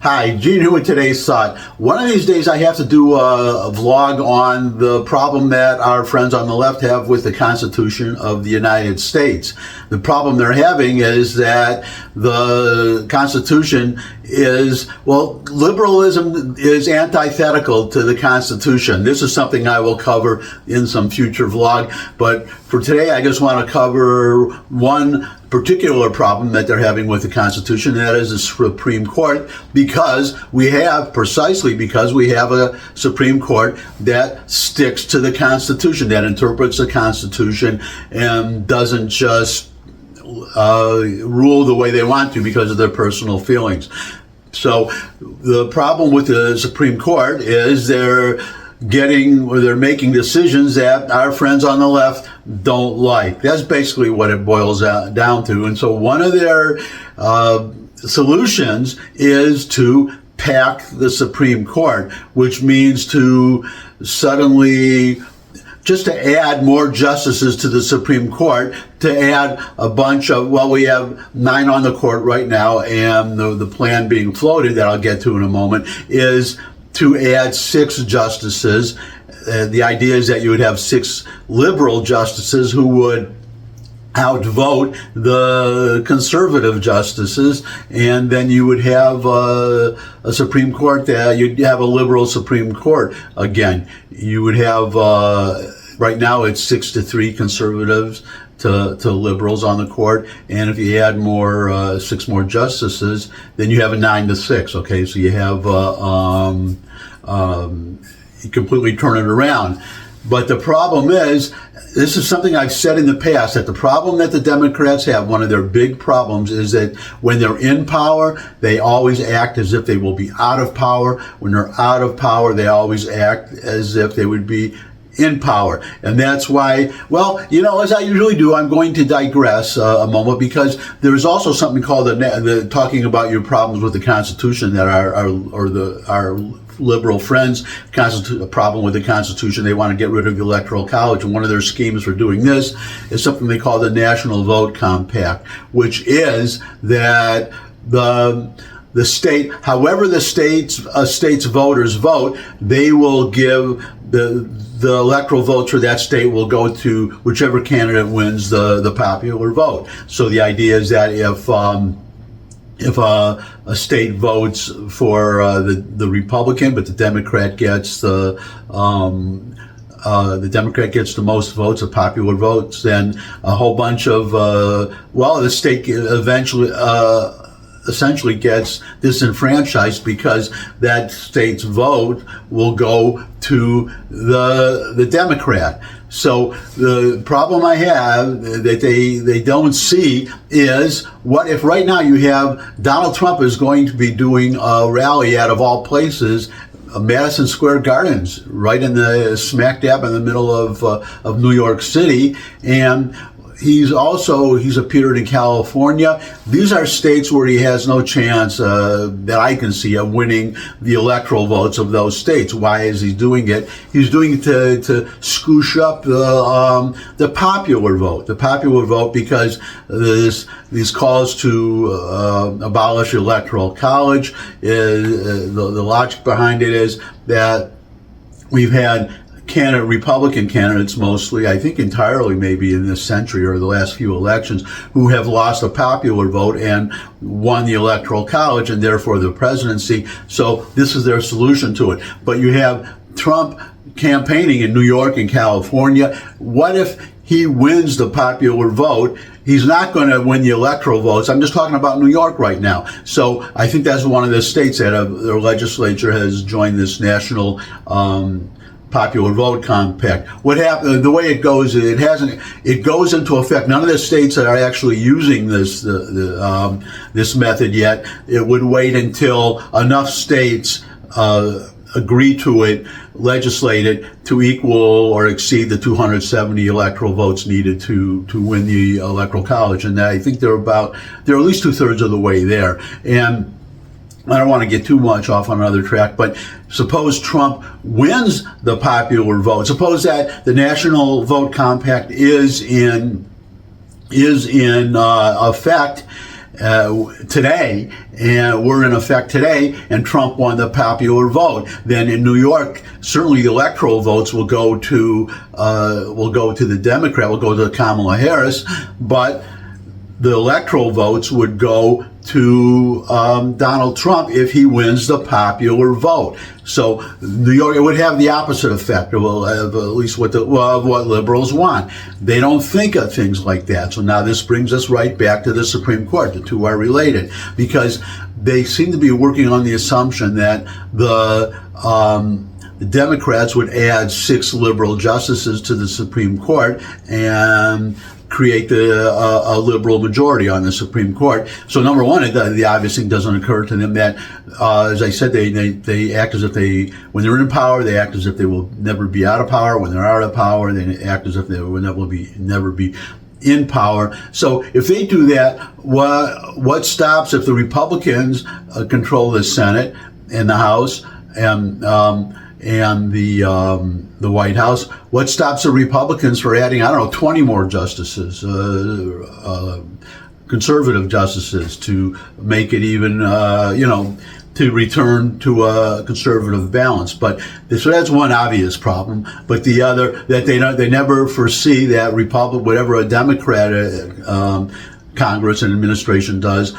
Hi, Gene here with today's thought. One of these days I have to do a vlog on the problem that our friends on the left have with the Constitution of the United States. The problem they're having is that the Constitution is, liberalism is antithetical to the Constitution. This is something I will cover in some future vlog, but for today I just want to cover one particular problem that they're having with the Constitution, and that is the Supreme Court, because we have a Supreme Court that sticks to the Constitution, that interprets the Constitution and doesn't just rule the way they want to because of their personal feelings. So the problem with the Supreme Court is they're making decisions that our friends on the left don't like. That's basically what it boils down to. And so one of their solutions is to pack the Supreme Court, which means to suddenly just to add more justices to the Supreme Court, to add a bunch of, we have 9 on the court right now, and the plan being floated that I'll get to in a moment is to add 6 justices. The idea is that you would have 6 liberal justices who would outvote the conservative justices, and then you would have a Supreme Court that you'd have a liberal Supreme Court again. You would have right now it's 6-3 conservatives to liberals on the court, and if you add 6 more justices, then you have a 9-6. Okay, so you have you completely turn it around. But the problem is, this is something I've said in the past, that the problem that the Democrats have, one of their big problems, is that when they're in power, they always act as if they will be out of power. When they're out of power, they always act as if they would be in power. And that's why, as I usually do, I'm going to digress a moment, because there's also something called talking about your problems with the Constitution, that our liberal friends constitute a problem with the Constitution. They want to get rid of the Electoral College, and one of their schemes for doing this is something they call the National Vote Compact, which is that the state, however the state's voters vote, they will give the electoral votes for that state will go to whichever candidate wins the popular vote. So the idea is that if a state votes for the Republican, but the Democrat gets the Democrat gets the most votes, the popular votes, then a whole bunch of the state essentially gets disenfranchised, because that state's vote will go to the Democrat. So the problem I have that they don't see is, what if right now you have Donald Trump is going to be doing a rally out of all places, Madison Square Gardens, right in the smack dab in the middle of New York City, and he's appeared in California. These are states where he has no chance that I can see of winning the electoral votes of those states. Why is he doing it? He's doing it to scoosh up the popular vote. The popular vote, because these calls to abolish the Electoral College, the logic behind it is that we've had Republican candidates, mostly, I think entirely maybe in this century or the last few elections, who have lost the popular vote and won the Electoral College and therefore the presidency. So this is their solution to it. But you have Trump campaigning in New York and California. What if he wins the popular vote? He's not going to win the electoral votes. I'm just talking about New York right now. So I think that's one of the states that their legislature has joined this national popular vote compact. What happened? The way it goes, it goes into effect. None of the states that are actually using this method yet. It would wait until enough states agree to it, legislate it, to equal or exceed the 270 electoral votes needed to win the Electoral College. And I think they're at least 2/3 of the way there. And I don't want to get too much off on another track, but suppose Trump wins the popular vote. Suppose that the National Vote Compact is in effect, today, and were in effect today, and Trump won the popular vote, then in New York, certainly the electoral votes will go to the Democrat, will go to Kamala Harris, but the electoral votes would go to Donald Trump if he wins the popular vote. So New York, it would have the opposite effect, of at least what liberals want. They don't think of things like that. So now this brings us right back to the Supreme Court. The two are related because they seem to be working on the assumption that the Democrats would add 6 liberal justices to the Supreme Court and create a liberal majority on the Supreme Court. So number one, the obvious thing doesn't occur to them that, as I said, they act as if when they're in power, they act as if they will never be out of power. When they're out of power, they act as if they will never be in power. So if they do that, what stops if the Republicans control the Senate and the House and the White House? What stops the Republicans for adding, 20 more justices, conservative justices, to make it even, to return to a conservative balance? But so that's one obvious problem. But the other, that they never foresee that whatever a Democrat Congress and administration does,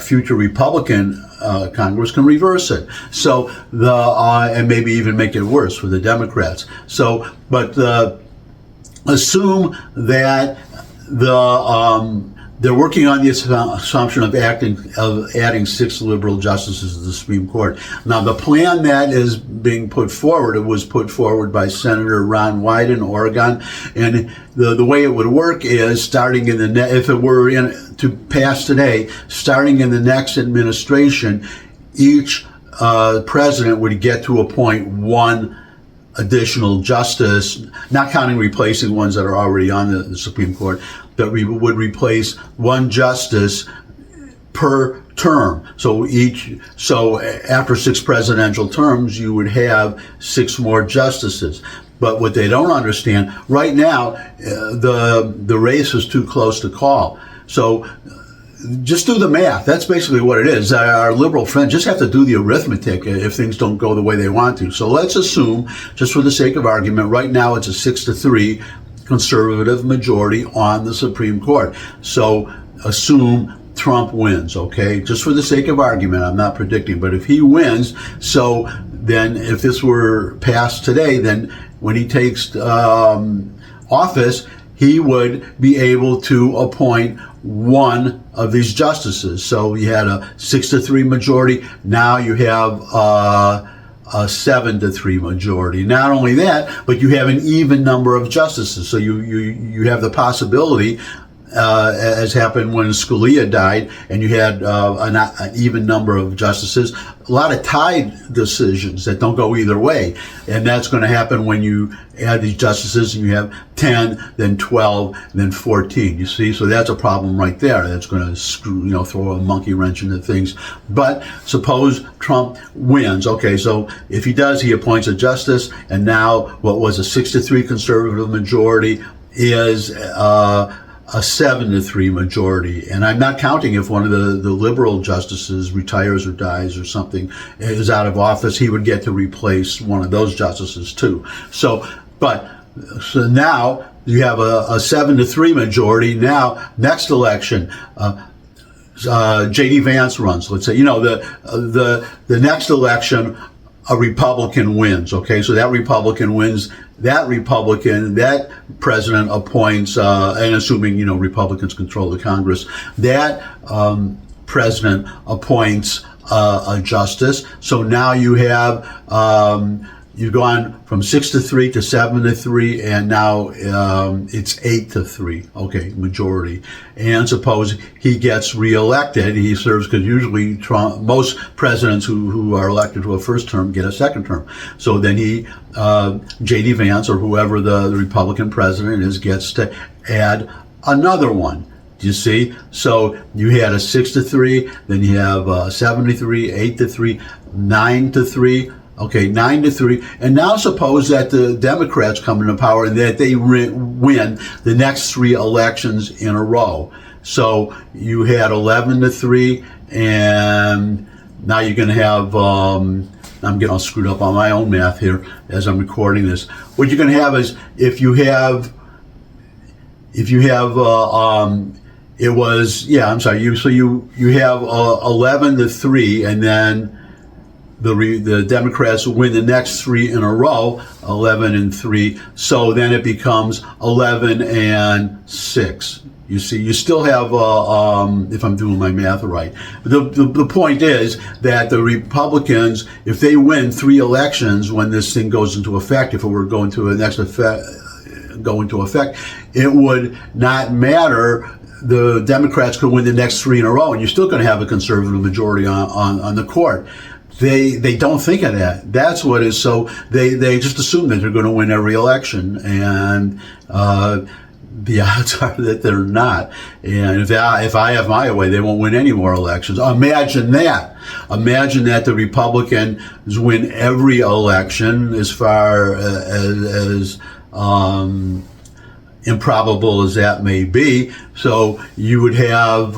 future Republican Congress can reverse it. So and maybe even make it worse for the Democrats. So, but assume that they're working on the assumption of adding 6 liberal justices to the Supreme Court. Now, the plan that is being put forward, it was put forward by Senator Ron Wyden in Oregon, and the way it would work is starting if it were to pass today, starting in the next administration, each president would get to appoint 1 additional justice, not counting replacing ones that are already on the Supreme Court, that we would replace 1 justice per term. So after 6 presidential terms, you would have 6 more justices. But what they don't understand right now, the race is too close to call. So just do the math. That's basically what it is. Our liberal friends just have to do the arithmetic if things don't go the way they want to. So let's assume, just for the sake of argument, right now it's a 6-3 conservative majority on the Supreme Court. So assume Trump wins, okay? Just for the sake of argument, I'm not predicting, but if he wins, so then if this were passed today, then when he takes office, he would be able to appoint 1 of these justices. So you had a 6-3 majority. Now you have a 7-3 majority. Not only that, but you have an even number of justices. So you have the possibility, as happened when Scalia died, and you had an even number of justices, a lot of tied decisions that don't go either way. And that's going to happen when you add these justices and you have 10, then 12, then 14. You see? So that's a problem right there. That's going to throw a monkey wrench into things. But suppose Trump wins. Okay, so if he does, he appoints a justice, and now what was a 6-3 conservative majority is a 7-3 majority. And I'm not counting if one of the liberal justices retires or dies or something, is out of office, he would get to replace one of those justices too. So now you have a 7-3 majority. Now, next election, J.D. Vance runs, let's say, the next election, a Republican wins, okay? So that Republican wins, that president appoints, and assuming, Republicans control the Congress, that president appoints a justice. So now you have, you've gone from 6-3 to 7-3, and now it's 8-3. Okay, majority. And suppose he gets reelected, he serves, because usually most presidents who are elected to a first term get a second term. So then J.D. Vance, or whoever the Republican president is, gets to add another one. Do you see? So you had a 6-3, then you have 7-3, 8-3, 9-3. Okay, 9-3. And now suppose that the Democrats come into power and that they win the next 3 elections in a row. So you had 11 to 3, and now you're going to have, I'm getting all screwed up on my own math here as I'm recording this. What you're going to have is, if you have, it was, yeah, I'm sorry, you have 11 to 3, and then the Democrats win the next 3 in a row, 11 and 3. So then it becomes 11 and 6. You see, you still have, if I'm doing my math right. The point is that the Republicans, if they win 3 elections when this thing goes into effect, if it were going to go into effect, it would not matter. The Democrats could win the next 3 in a row, and you're still going to have a conservative majority on the court. They don't think of that. That's what is so. They just assume that they're going to win every election, and the odds are that they're not. And if I have my way, they won't win any more elections. Imagine that. Imagine that the Republicans win every election, as far as improbable as that may be. So you would have,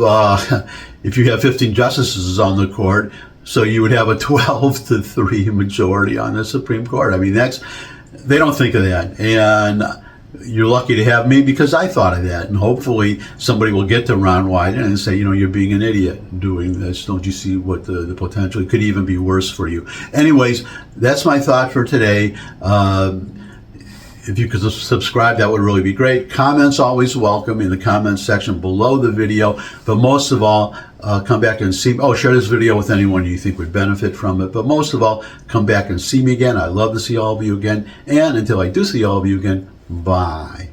if you have 15 justices on the court, so you would have a 12 to 3 majority on the Supreme Court. I mean, they don't think of that. And you're lucky to have me, because I thought of that. And hopefully somebody will get to Ron Wyden and say, you're being an idiot doing this. Don't you see what the potential could even be worse for you? Anyways, that's my thought for today. If you could subscribe, that would really be great. Comments always welcome in the comments section below the video. But most of all, come back and share this video with anyone you think would benefit from it. But most of all, come back and see me again. I'd love to see all of you again. And until I do see all of you again, bye.